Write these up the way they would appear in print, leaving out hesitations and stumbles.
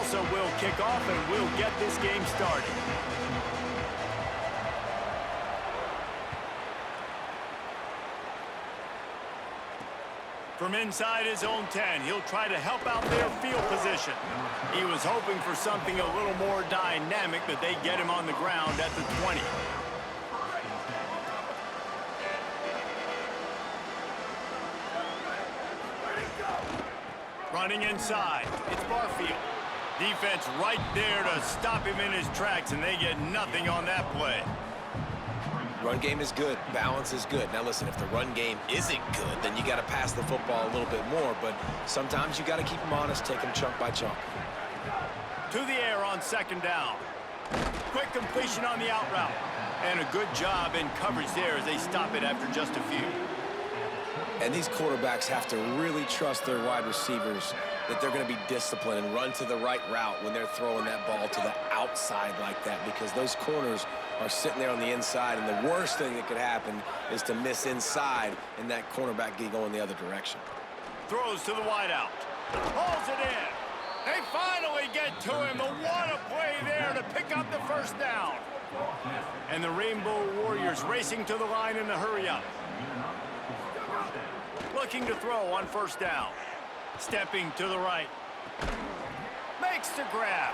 Tulsa will kick off, and we'll get this game started. From inside his own 10, he'll try to help out their field position. He was hoping for something a little more dynamic, but they get him on the ground at the 20. Running inside, it's Barfield. Defense right there to stop him in his tracks, and they get nothing on that play. Run game is good. Balance is good. Now listen, if the run game isn't good, then you got to pass the football a little bit more. But sometimes you got to keep them honest, take them chunk by chunk. To the air on second down. Quick completion on the out route. And a good job in coverage there as they stop it after just a few. And these quarterbacks have to really trust their wide receivers that they're going to be disciplined and run to the right route when they're throwing that ball to the outside like that, because those corners are sitting there on the inside, and the worst thing that could happen is to miss inside and that cornerback get going the other direction. Throws to the wideout. Pulls it in. They finally get to him. What a play there to pick up the first down. And the Rainbow Warriors racing to the line in a hurry-up. Looking to throw on first down. Stepping to the right. Makes the grab.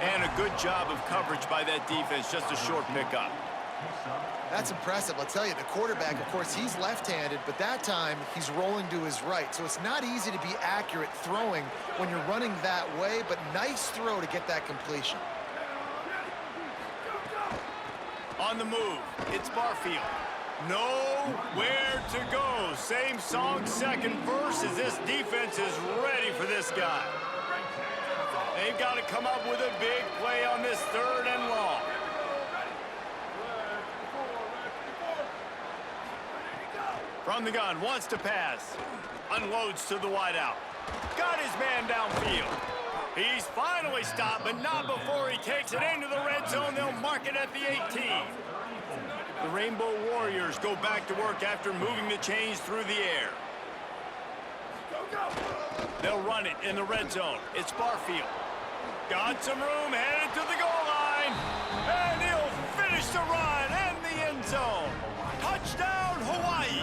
And a good job of coverage by that defense. Just a short pickup. That's impressive. I'll tell you, the quarterback, of course, he's left-handed, but that time he's rolling to his right. So it's not easy to be accurate throwing when you're running that way, but nice throw to get that completion. On the move, it's Barfield. Nowhere to go. Same song, second verse, as this defense is ready for this guy. They've got to come up with a big play on this third and long. From the gun, wants to pass. Unloads to the wideout. Got his man downfield. He's finally stopped, but not before he takes it into the red zone. They'll mark it at the 18. The Rainbow Warriors go back to work after moving the chains through the air. They'll run it in the red zone. It's Barfield. Got some room, headed to the goal line. And he'll finish the run and the end zone. Touchdown, Hawaii.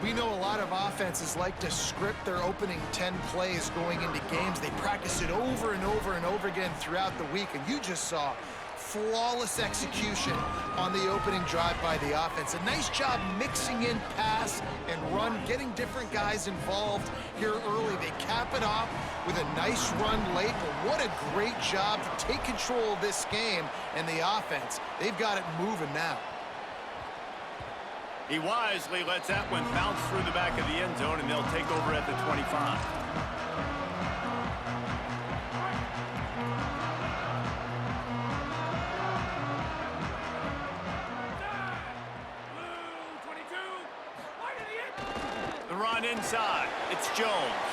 We know a lot of offenses like to script their opening 10 plays going into games. They practice it over and over and over again throughout the week, and you just saw flawless execution on the opening drive by the offense. A nice job mixing in pass and run, getting different guys involved here early. They cap it off with a nice run late, but what a great job to take control of this game and the offense. They've got it moving now. He wisely lets that one bounce through the back of the end zone, and they'll take over at the 25. The run inside. It's Jones.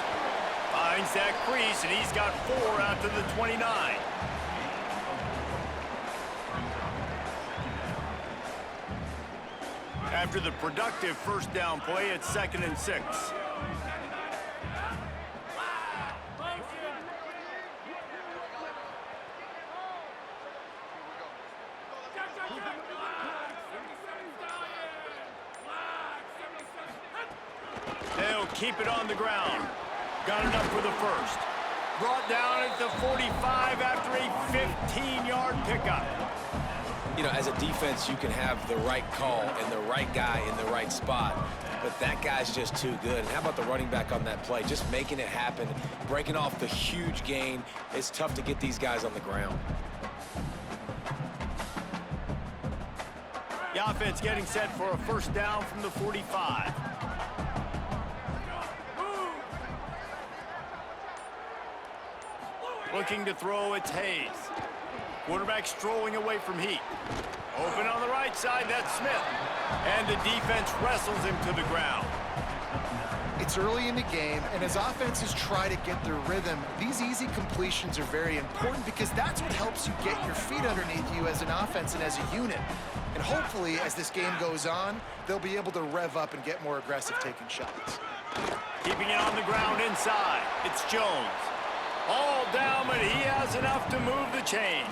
Finds that crease, and he's got 4 out to the 29. After the productive first down play, it's 2nd and 6. They'll keep it on the ground. Got enough for the first. Brought down at the 45 after a 15-yard pickup. You know, as a defense, you can have the right call and the right guy in the right spot, but that guy's just too good. And how about the running back on that play? Just making it happen, breaking off the huge gain. It's tough to get these guys on the ground. The offense getting set for a first down from the 45. Looking to throw, it's Hayes. Quarterback strolling away from Heat. Open on the right side, that's Smith. And the defense wrestles him to the ground. It's early in the game, and as offenses try to get their rhythm, these easy completions are very important because that's what helps you get your feet underneath you as an offense and as a unit. And hopefully, as this game goes on, they'll be able to rev up and get more aggressive taking shots. Keeping it on the ground inside, it's Jones. All down, but he has enough to move the chains.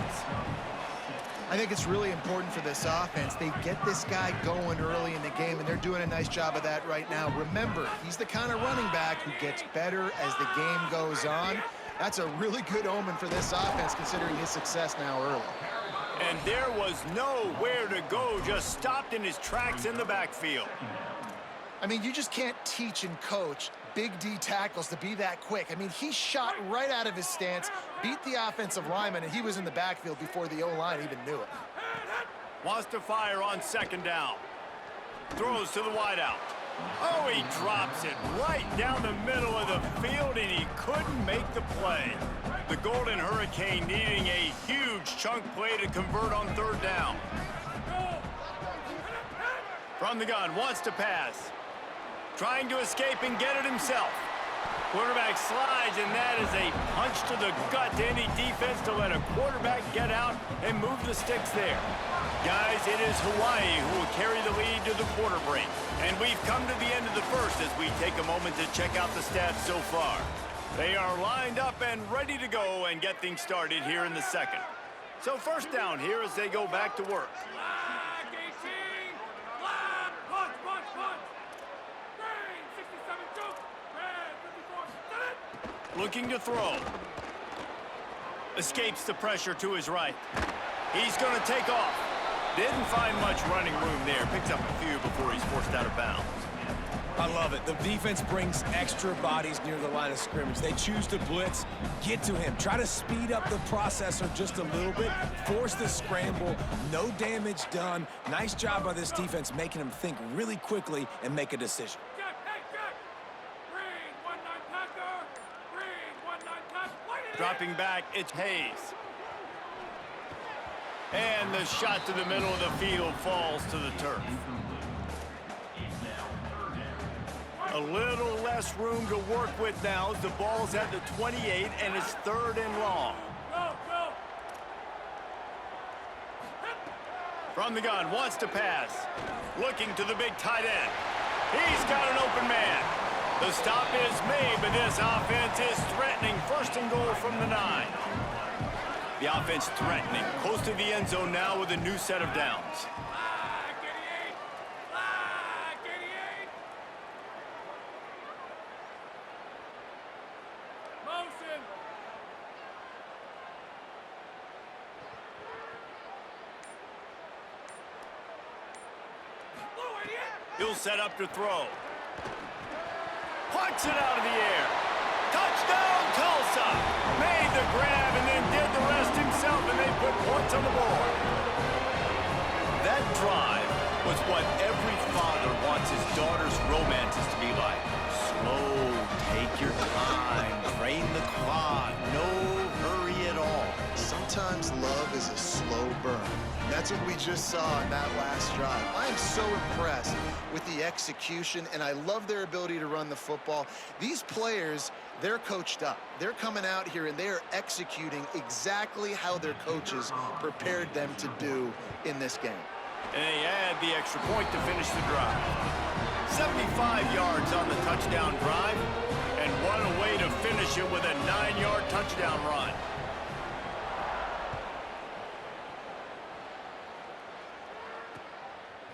I think it's really important for this offense. They get this guy going early in the game, and they're doing a nice job of that right now. Remember, he's the kind of running back who gets better as the game goes on. That's a really good omen for this offense, considering his success now early. And there was nowhere to go, just stopped in his tracks in the backfield. I mean, you just can't teach and coach Big D tackles to be that quick. I mean, he shot right out of his stance, beat the offensive lineman, and he was in the backfield before the O-line even knew it. Wants to fire on second down. Throws to the wideout. Oh, he drops it right down the middle of the field, and he couldn't make the play. The Golden Hurricane needing a huge chunk play to convert on third down. From the gun, wants to pass. Trying to escape and get it himself. Quarterback slides, and that is a punch to the gut to any defense to let a quarterback get out and move the sticks there. Guys, it is Hawaii who will carry the lead to the quarter break. And we've come to the end of the first as we take a moment to check out the stats so far. They are lined up and ready to go and get things started here in the second. So first down here as they go back to work. Looking to throw. Escapes the pressure to his right. He's going to take off. Didn't find much running room there. Picks up a few before he's forced out of bounds. I love it. The defense brings extra bodies near the line of scrimmage. They choose to blitz, get to him, try to speed up the processor just a little bit, force the scramble, no damage done. Nice job by this defense making him think really quickly and make a decision. Dropping back, it's Hayes. And the shot to the middle of the field falls to the turf. A little less room to work with now as the ball's at the 28 and it's third and long. From the gun, wants to pass. Looking to the big tight end. He's got an open man. The stop is made, but this offense is threatening. First and goal from the 9. The offense threatening. Close to the end zone now with a new set of downs. He'll set up to throw. Puts it out of the air. Touchdown, Tulsa! Made the grab and then did the rest himself, and they put points on the board. That drive was what every father wants his daughter's romances to be like. Slow, take your time, drain the clock, no hurry at all. Sometimes love is a slow burn. And that's what we just saw in that last drive. I am so impressed with the execution, and I love their ability to run the football. These players, they're coached up. They're coming out here, and they are executing exactly how their coaches prepared them to do in this game. And they add the extra point to finish the drive. 75 yards on the touchdown drive, and what a way to finish it with a 9-yard touchdown run.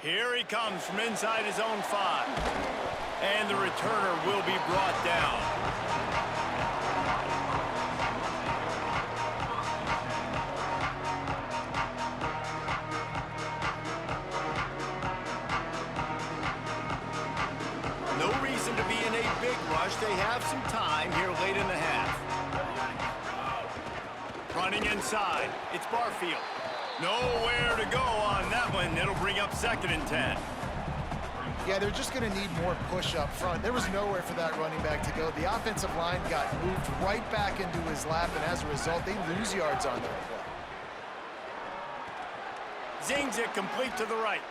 Here he comes from inside his own 5. And the returner will be brought down. No reason to be in a big rush. They have some time here late in the half. Running inside. It's Barfield. Nowhere to go on that one. It'll bring up 2nd and 10. Yeah, they're just going to need more push up front. There was nowhere for that running back to go. The offensive line got moved right back into his lap, and as a result, they lose yards on that play. Zings it complete to the right.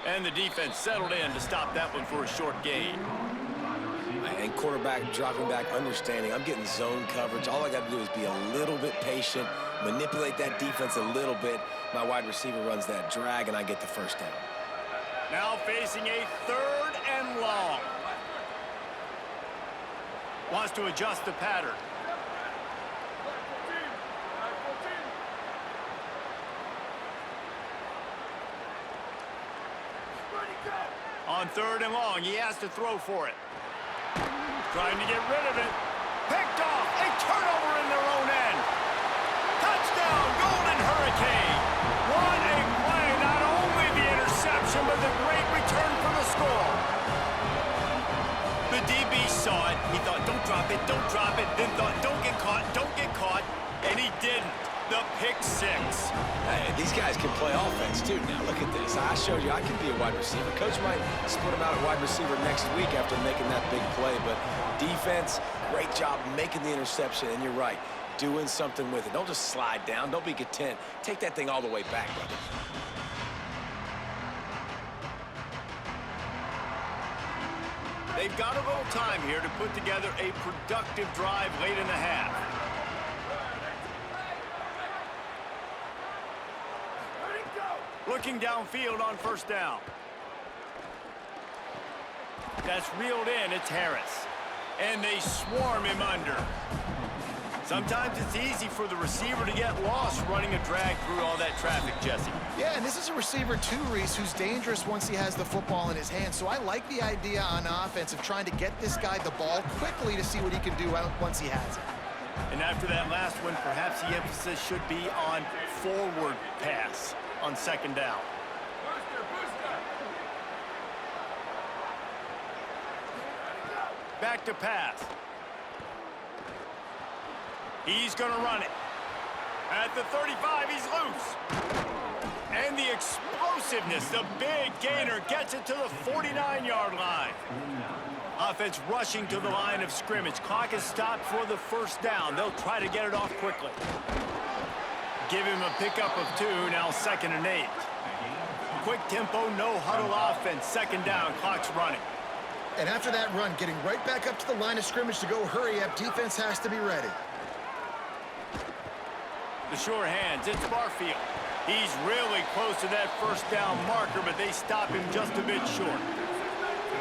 And the defense settled in to stop that one for a short gain. And quarterback dropping back, understanding I'm getting zone coverage. All I got to do is be a little bit patient, manipulate that defense a little bit. My wide receiver runs that drag, and I get the first down. Now facing a 3rd and long. Wants to adjust the pattern. On 3rd and long, he has to throw for it. Trying to get rid of it. Picked off. A turnover in their own end. Touchdown, Golden Hurricane. What a play. Not only the interception, but the great return for the score. The DB saw it. He thought, don't drop it, don't drop it. Then thought, don't get caught. And he didn't. The pick six. Hey, these guys can play offense, too. Now, look at this. I showed you I can be a wide receiver. Coach might split him out at wide receiver next week after making that big play. But defense, great job making the interception. And you're right, doing something with it. Don't just slide down. Don't be content. Take that thing all the way back, brother. They've got a little time here to put together a productive drive late in the half. Looking downfield on 1st down. That's reeled in. It's Harris. And they swarm him under. Sometimes it's easy for the receiver to get lost running a drag through all that traffic, Jesse. Yeah, and this is a receiver too, Reese, who's dangerous once he has the football in his hands. So I like the idea on offense of trying to get this guy the ball quickly to see what he can do once he has it. And after that last one, perhaps the emphasis should be on forward pass on 2nd down. Back to pass. He's going to run it. At the 35, he's loose. And the explosiveness, the big gainer gets it to the 49-yard line. Offense rushing to the line of scrimmage. Clock is stopped for the 1st down. They'll try to get it off quickly. Give him a pickup of 2, now 2nd and 8. Quick tempo, no huddle offense. 2nd down, clock's running. And after that run, getting right back up to the line of scrimmage to go hurry up, defense has to be ready. The sure hands, it's Barfield. He's really close to that 1st down marker, but they stop him just a bit short.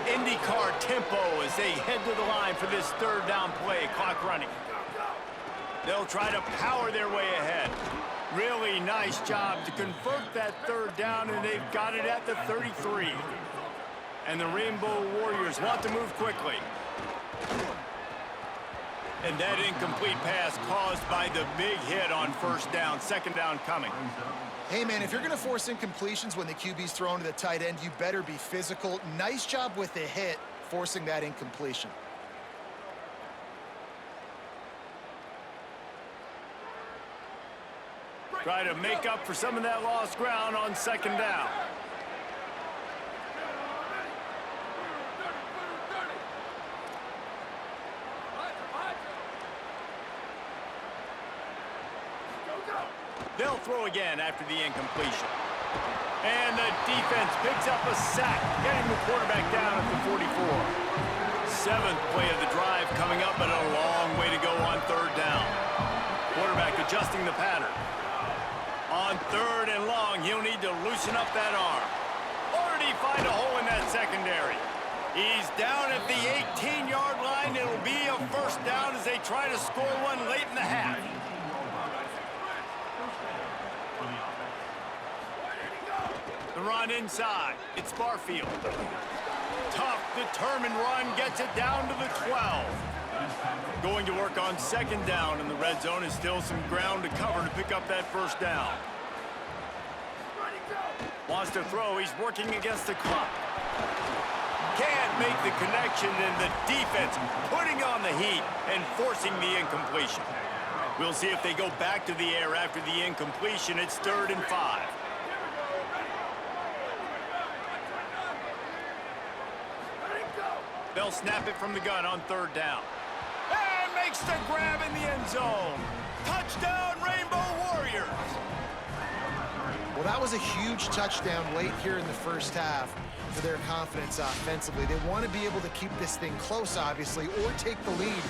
IndyCar tempo as they head to the line for this 3rd down play, clock running. They'll try to power their way ahead. Really nice job to convert that 3rd down, and they've got it at the 33. And the Rainbow Warriors want to move quickly. And that incomplete pass caused by the big hit on 1st down. 2nd down coming. Hey, man, if you're going to force incompletions when the QB's thrown to the tight end, you better be physical. Nice job with the hit, forcing that incompletion. Try to make up for some of that lost ground on 2nd down. They'll throw again after the incompletion. And the defense picks up a sack, getting the quarterback down at the 44. 7th play of the drive coming up, but a long way to go on 3rd down. Quarterback adjusting the pattern. On 3rd and long, he'll need to loosen up that arm. Or did he find a hole in that secondary? He's down at the 18-yard line. It'll be a 1st down as they try to score one late in the half. The run inside. It's Barfield. Tough, determined run gets it down to the 12. Going to work on 2nd down in the red zone. Is still some ground to cover to pick up that 1st down. Wants to throw. He's working against the clock. Can't make the connection, and the defense putting on the heat and forcing the incompletion. We'll see if they go back to the air after the incompletion. It's 3rd and 5. They'll snap it from the gun on 3rd down. And makes the grab in the end zone. Touchdown, Rainbow Warriors! Well, that was a huge touchdown late here in the 1st half for their confidence offensively. They want to be able to keep this thing close, obviously, or take the lead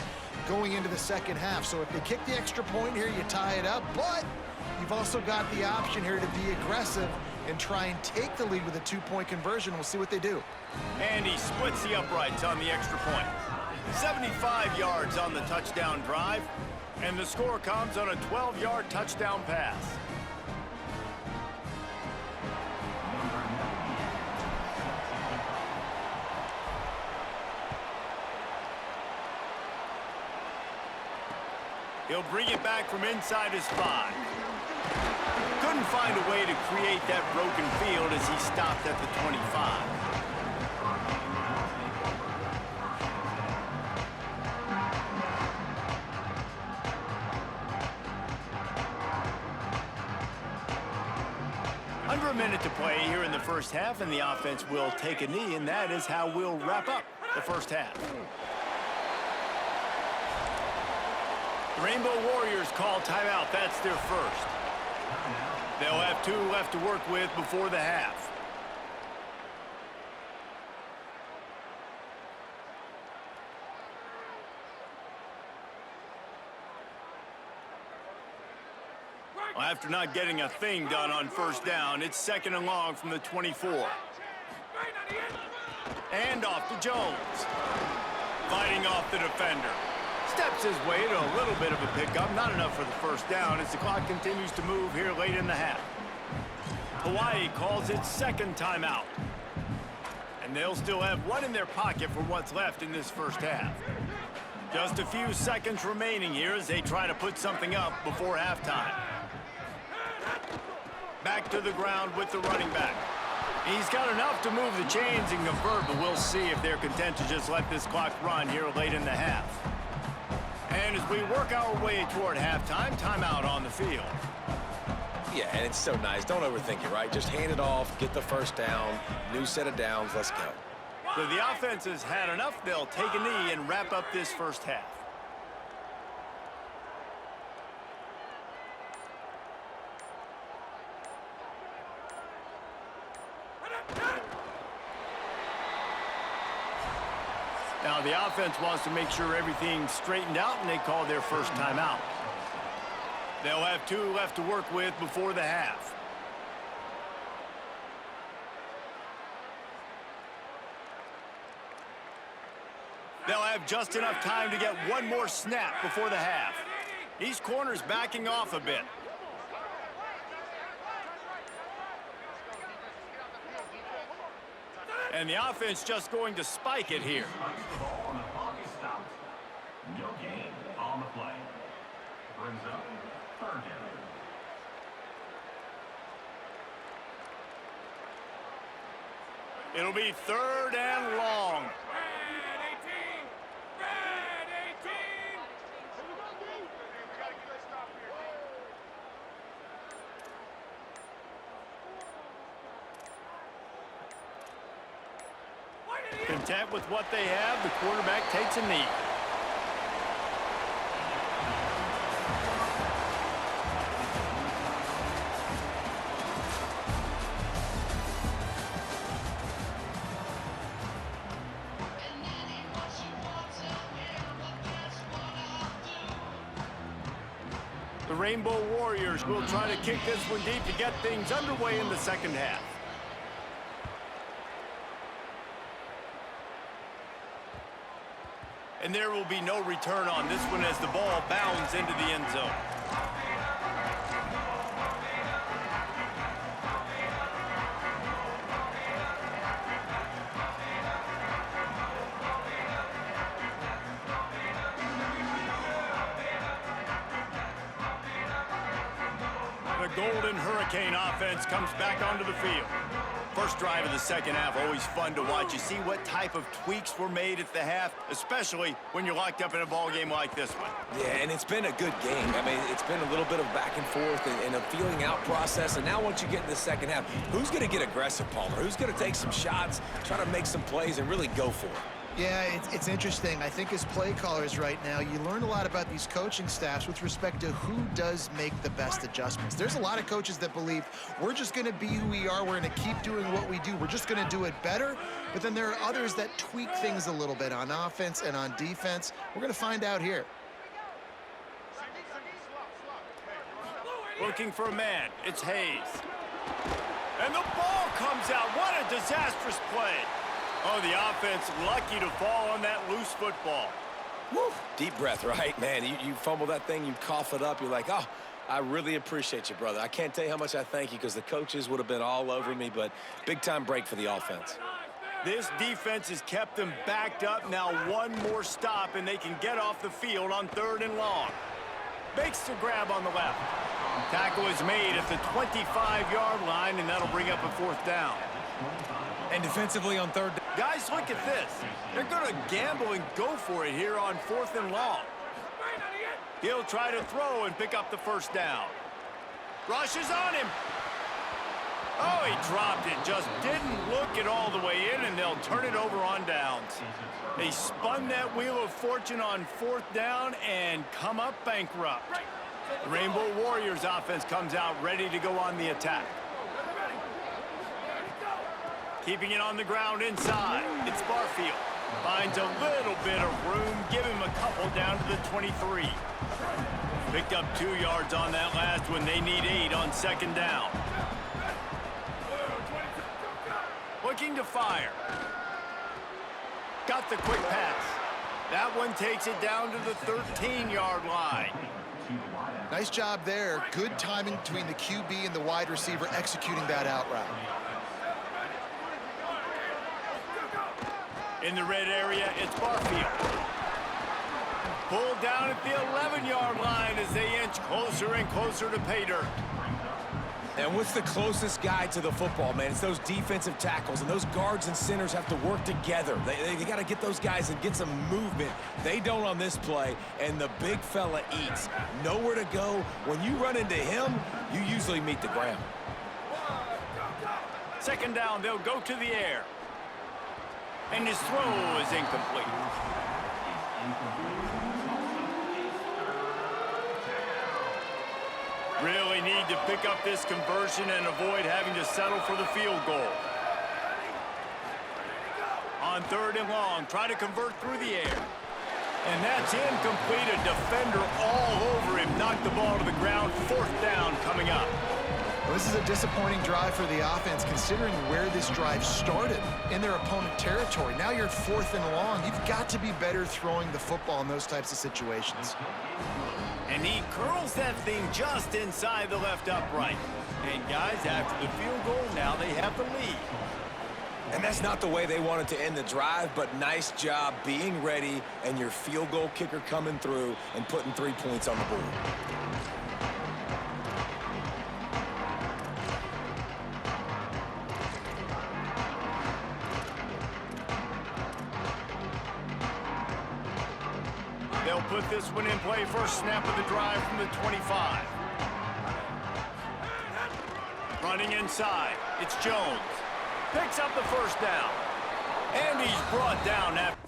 going into the 2nd half. So if they kick the extra point here, you tie it up. But you've also got the option here to be aggressive and try and take the lead with a 2-point conversion. We'll see what they do. And he splits the uprights on the extra point. 75 yards on the touchdown drive, and the score comes on a 12-yard touchdown pass. He'll bring it back from inside his 5. Couldn't find a way to create that broken field as he stopped at the 25. Under a minute to play here in the first half, and the offense will take a knee, and that is how we'll wrap up the first half. The Rainbow Warriors call timeout. That's their first. They'll have 2 left to work with before the half. Well, after not getting a thing done on first down, it's 2nd and long from the 24. And off to Jones. Fighting off the defender. Steps his way to a little bit of a pickup. Not enough for the first down as the clock continues to move here late in the half. Hawaii calls its 2nd timeout. And they'll still have 1 in their pocket for what's left in this first half. Just a few seconds remaining here as they try to put something up before halftime. Back to the ground with the running back. He's got enough to move the chains and convert, but we'll see if they're content to just let this clock run here late in the half. And as we work our way toward halftime, timeout on the field. Yeah, and it's so nice. Don't overthink it, right? Just hand it off, get the first down, new set of downs, let's go. So the offense has had enough. They'll take a knee and wrap up this first half. Now the offense wants to make sure everything's straightened out, and they call their first timeout. They'll have 2 left to work with before the half. They'll have just enough time to get 1 more snap before the half. These corners backing off a bit. And the offense just going to spike it here. No gain on the play. Brings up 3rd down. It'll be 3rd and long. Content with what they have, the quarterback takes a knee. The Rainbow Warriors will try to kick this one deep to get things underway in the second half. And there will be no return on this one as the ball bounds into the end zone. The Golden Hurricane offense comes back onto the field. First drive of the second half, always fun to watch. You see what type of tweaks were made at the half, especially when you're locked up in a ball game like this one. Yeah, and it's been a good game. I mean, it's been a little bit of back and forth and a feeling out process. And now once you get in the second half, who's going to get aggressive, Palmer? Who's going to take some shots, try to make some plays, and really go for it? Yeah, it's interesting. I think as play callers right now, you learn a lot about these coaching staffs with respect to who does make the best adjustments. There's a lot of coaches that believe we're just going to be who we are. We're going to keep doing what we do. We're just going to do it better. But then there are others that tweak things a little bit on offense and on defense. We're going to find out here. Looking for a man. It's Hayes. And the ball comes out. What a disastrous play. Oh, the offense lucky to fall on that loose football. Woo. Deep breath, right? Man, you fumble that thing, you cough it up, you're like, oh, I really appreciate you, brother. I can't tell you how much I thank you because the coaches would have been all over me, but big-time break for the offense. This defense has kept them backed up. Now 1 more stop, and they can get off the field on 3rd and long. Makes the grab on the left. Tackle is made at the 25-yard line, and that'll bring up a 4th down. And defensively on 3rd down. Guys, look at this. They're going to gamble and go for it here on 4th and long. He'll try to throw and pick up the 1st down. Rushes on him. Oh, he dropped it. Just didn't look it all the way in, and they'll turn it over on downs. They spun that wheel of fortune on 4th down and come up bankrupt. The Rainbow Warriors offense comes out ready to go on the attack. Keeping it on the ground inside. It's Barfield. Finds a little bit of room. Give him a couple down to the 23. Picked up 2 yards on that last one. They need 8 on 2nd down. Looking to fire. Got the quick pass. That one takes it down to the 13-yard line. Nice job there. Good timing between the QB and the wide receiver executing that out route. In the red area, it's Barfield. Pulled down at the 11-yard line as they inch closer and closer to pay dirt. And what's the closest guy to the football, man? It's those defensive tackles, and those guards and centers have to work together. They got to get those guys and get some movement. They don't on this play, and the big fella eats. Nowhere to go. When you run into him, you usually meet the ground. 2nd down, they'll go to the air. And his throw is incomplete. Really need to pick up this conversion and avoid having to settle for the field goal. On 3rd and long, try to convert through the air. And that's incomplete. A defender all over him. Knocked the ball to the ground. 4th down coming up. Well, this is a disappointing drive for the offense considering where this drive started in their opponent territory. Now you're at 4th and long. You've got to be better throwing the football in those types of situations. And he curls that thing just inside the left upright. And guys, after the field goal, now they have the lead. And that's not the way they wanted to end the drive, but nice job being ready and your field goal kicker coming through and putting 3 points on the board. They'll put this one in play. First snap of the drive from the 25. Running inside, it's Jones. Picks up the 1st down. And he's brought down after.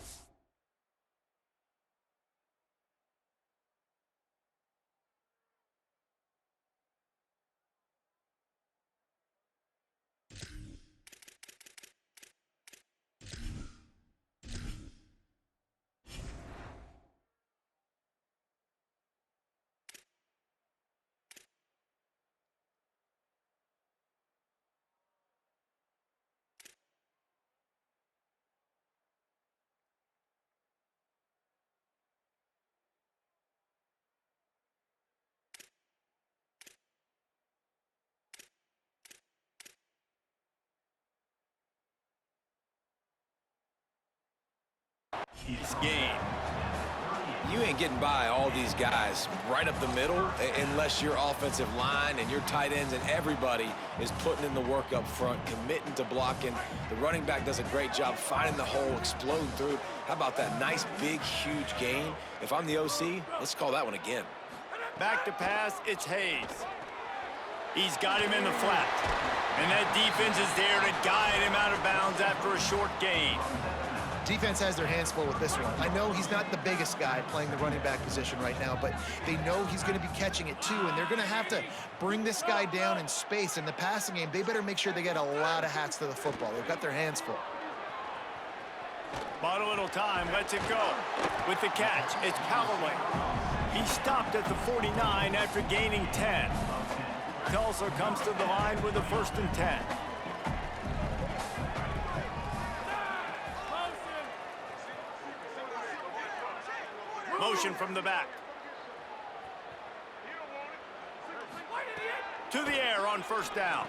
This game. You ain't getting by all these guys right up the middle unless your offensive line and your tight ends and everybody is putting in the work up front, committing to blocking. The running back does a great job finding the hole, exploding through. How about that nice, big, huge gain? If I'm the OC, let's call that one again. Back to pass, it's Hayes. He's got him in the flat. And that defense is there to guide him out of bounds after a short gain. Defense has their hands full with this one. I know he's not the biggest guy playing the running back position right now, but they know he's going to be catching it too, and they're going to have to bring this guy down in space. In the passing game, they better make sure they get a lot of hats to the football. They've got their hands full. Bought a little time, lets it go. With the catch, it's Callaway. He stopped at the 49 after gaining 10. Tulsa comes to the line with a 1st and 10. Motion from the back. To the air on 1st down.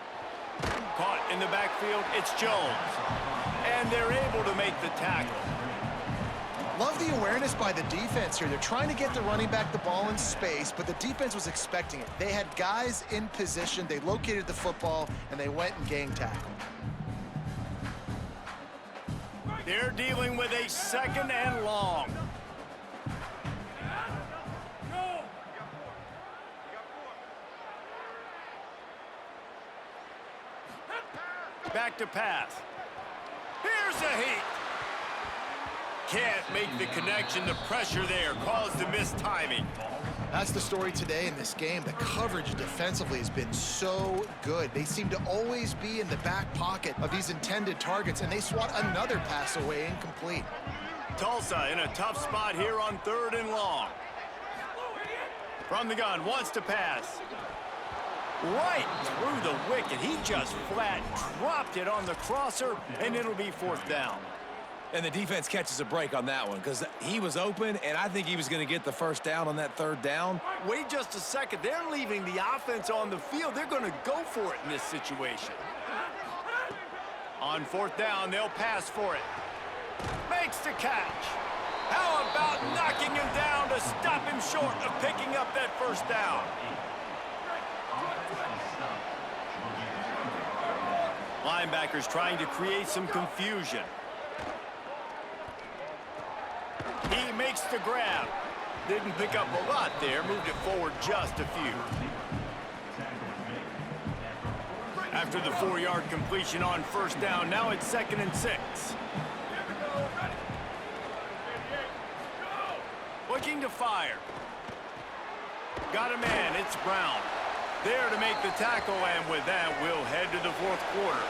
Caught in the backfield, it's Jones. And they're able to make the tackle. Love the awareness by the defense here. They're trying to get the running back the ball in space, but the defense was expecting it. They had guys in position. They located the football, and they went and gang tackled. They're dealing with a 2nd and long. Back to pass. Here's a heat. Can't make the connection. The pressure there caused the mistiming. That's the story today in this game. The coverage defensively has been so good. They seem to always be in the back pocket of these intended targets, and they swat another pass away incomplete. Tulsa in a tough spot here on 3rd and long. From the gun, wants to pass. Right through the wicket. He just flat dropped it on the crosser, and it'll be 4th down. And the defense catches a break on that one because he was open, and I think he was going to get the 1st down on that 3rd down. Wait just a second. They're leaving the offense on the field. They're going to go for it in this situation. On 4th down, they'll pass for it. Makes the catch. How about knocking him down to stop him short of picking up that 1st down? Linebackers trying to create some confusion. He makes the grab. Didn't pick up a lot there. Moved it forward just a few. After the 4-yard completion on 1st down, now it's 2nd and 6. Looking to fire. Got a man. It's Brown. There to make the tackle, and with that, we'll head to the 4th quarter.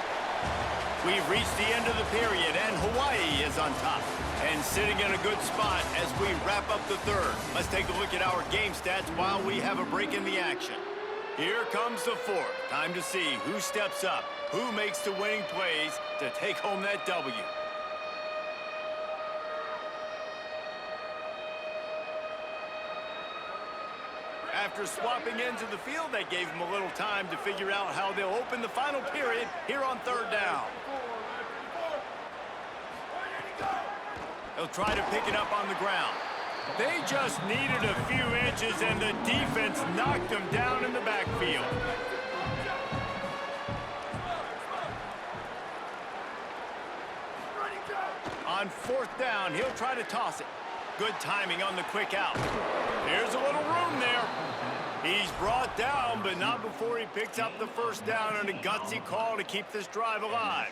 We've reached the end of the period, and Hawaii is on top and sitting in a good spot as we wrap up the 3rd. Let's take a look at our game stats while we have a break in the action. Here comes the 4th. Time to see who steps up, who makes the winning plays to take home that W. After swapping ends of the field, that gave them a little time to figure out how they'll open the final period here on 3rd down. They'll try to pick it up on the ground. They just needed a few inches, and the defense knocked them down in the backfield. On 4th down, he'll try to toss it. Good timing on the quick out. There's a little room there. He's brought down, but not before he picks up the 1st down on a gutsy call to keep this drive alive.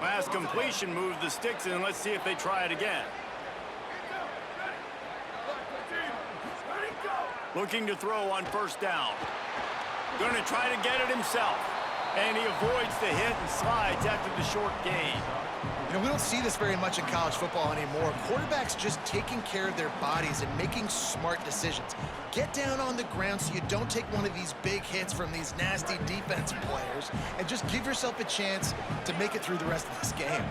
Last completion moved the sticks in. Let's see if they try it again. Looking to throw on 1st down. Going to try to get it himself. And he avoids the hit and slides after the short gain. You know, we don't see this very much in college football anymore. Quarterbacks just taking care of their bodies and making smart decisions. Get down on the ground so you don't take one of these big hits from these nasty defensive players, and just give yourself a chance to make it through the rest of this game.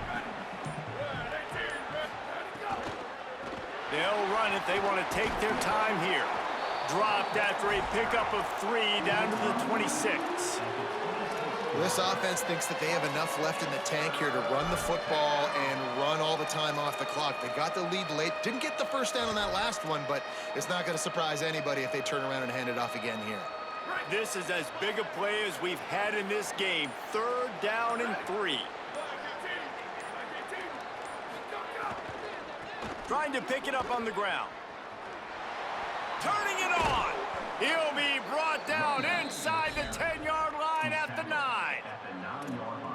They'll run it. They want to take their time here. Dropped after a pickup of 3 down to the 26. This offense thinks that they have enough left in the tank here to run the football and run all the time off the clock. They got the lead late. Didn't get the 1st down on that last one, but it's not going to surprise anybody if they turn around and hand it off again here. This is as big a play as we've had in this game. 3rd down and 3. Trying to pick it up on the ground. Turning it on. He'll be brought down inside the 10-yard line at the 9.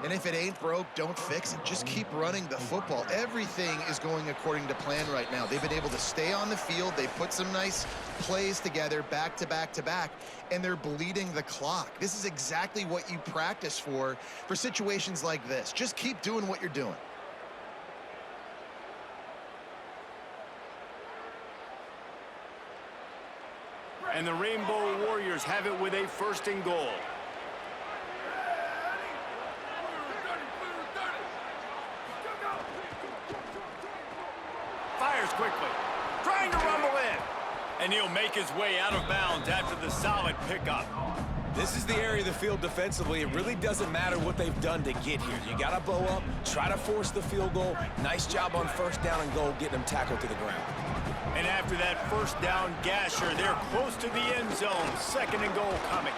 And if it ain't broke, don't fix it. Just keep running the football. Everything is going according to plan right now. They've been able to stay on the field. They put some nice plays together back to back to back, and they're bleeding the clock. This is exactly what you practice for situations like this. Just keep doing what you're doing. And the Rainbow Warriors have it with a 1st and goal. Fires quickly. Trying to rumble in. And he'll make his way out of bounds after the solid pickup. This is the area of the field defensively. It really doesn't matter what they've done to get here. You got to bow up, try to force the field goal. Nice job on first down and goal, getting them tackled to the ground. And after that first down gasher, they're close to the end zone. Second and goal coming.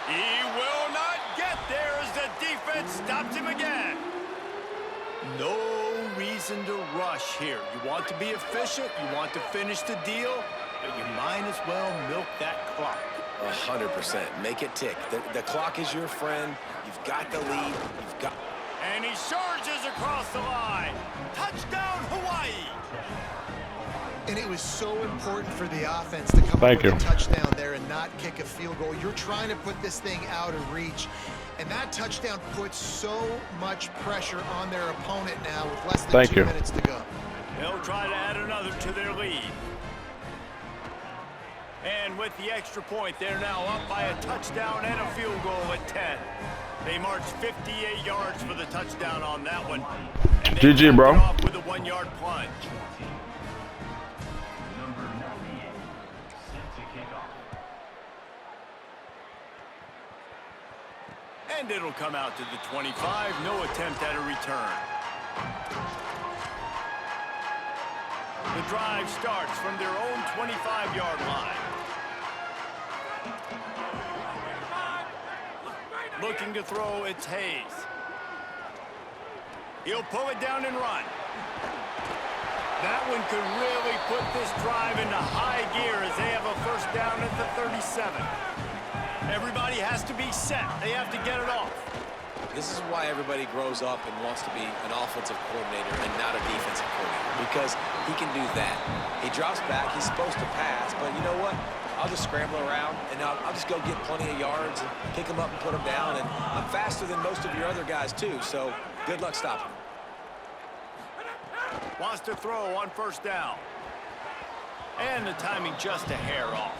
He will not get there as the defense stops him again. No reason to rush here. You want to be efficient, you want to finish the deal, but you might as well milk that clock. 100%. Make it tick. The clock is your friend. You've got the lead. You've got... And he surges across the line. Touchdown, Hawaii. And it was so important for the offense to come up with a touchdown there and not kick a field goal. You're trying to put this thing out of reach. And that touchdown puts so much pressure on their opponent now with less than 2 minutes to go. They'll try to add another to their lead. And with the extra point, they're now up by a touchdown and a field goal at 10. They marched 58 yards for the touchdown on that one. And GG, bro. Off with a 1-yard plunge. Number 98, set to kick off. And it'll come out to the 25. No attempt at a return. The drive starts from their own 25-yard line. Looking to throw, it's Hayes. He'll pull it down and run. That one could really put this drive into high gear as they have a first down at the 37. Everybody has to be set. They have to get it off. This is why everybody grows up and wants to be an offensive coordinator and not a defensive coordinator, because he can do that. He drops back. He's supposed to pass, but you know what? I'll just scramble around, and I'll just go get plenty of yards and pick them up and put them down. And I'm faster than most of your other guys, too, so good luck stopping them. Wants to throw on first down. And the timing just a hair off.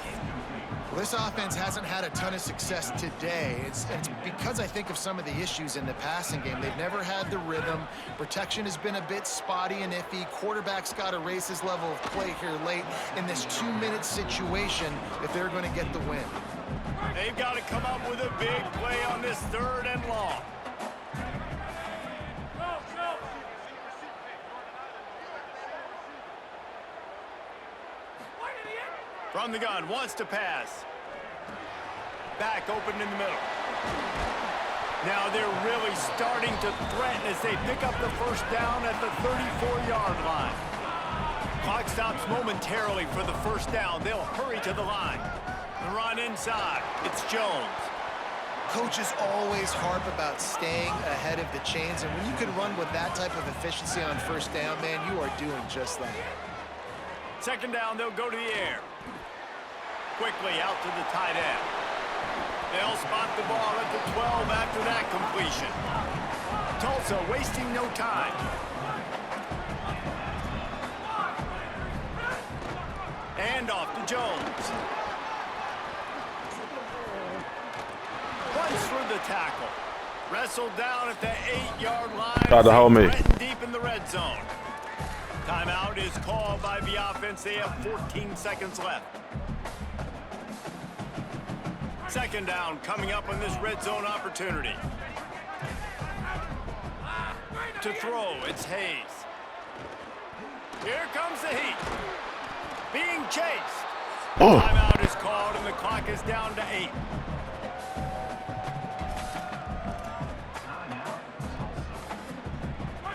Well, this offense hasn't had a ton of success today. It's because I think of some of the issues in the passing game. They've never had the rhythm. Protection has been a bit spotty and iffy. Quarterback's got to raise his level of play here late in this 2-minute situation if they're going to get the win. They've got to come up with a big play on this 3rd and long. From the gun, wants to pass. Back open in the middle. Now they're really starting to threaten as they pick up the first down at the 34-yard line. Clock stops momentarily for the first down. They'll hurry to the line. The run inside. It's Jones. Coaches always harp about staying ahead of the chains, and when you can run with that type of efficiency on first down, man, you are doing just that. Second down, they'll go to the air. Quickly out to the tight end. They'll spot the ball at the 12 after that completion. Tulsa wasting no time. And off to Jones. Runs through the tackle. Wrestled down at the 8-yard line. Tried to hold me. Deep in the red zone. Timeout is called by the offense. They have 14 seconds left. Second down coming up on this red zone opportunity. To throw, it's Hayes. Here comes the heat. Being chased. Oh. Timeout is called and the clock is down to 8.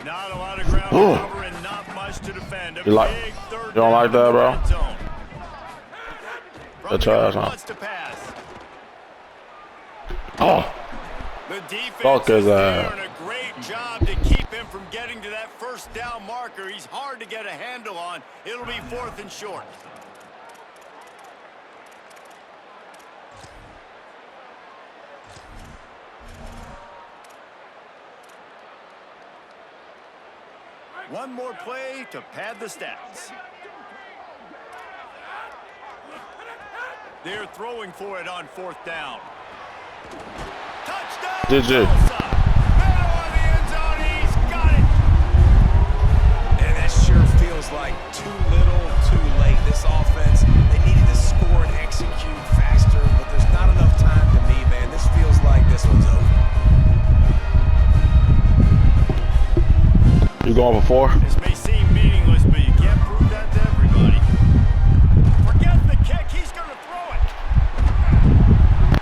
Not a lot of ground to cover and not much to defend. You don't like that, bro? That's trash, huh? Wants to pass. Oh. The defense Fuck is is that? doing a great job to keep him from getting to that first down marker. He's hard to get a handle on. It'll be 4th and short. One more play to pad the stats. They're throwing for it on 4th down. Touchdown! GG. Middle of the end zone, he's got it! And that sure feels like too little, too late. This offense, they needed to score and execute faster, but there's not enough time to me, man. He's going for 4. This may seem meaningless, but you can't prove that to everybody. Forget the kick. He's going to throw it.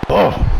Oh.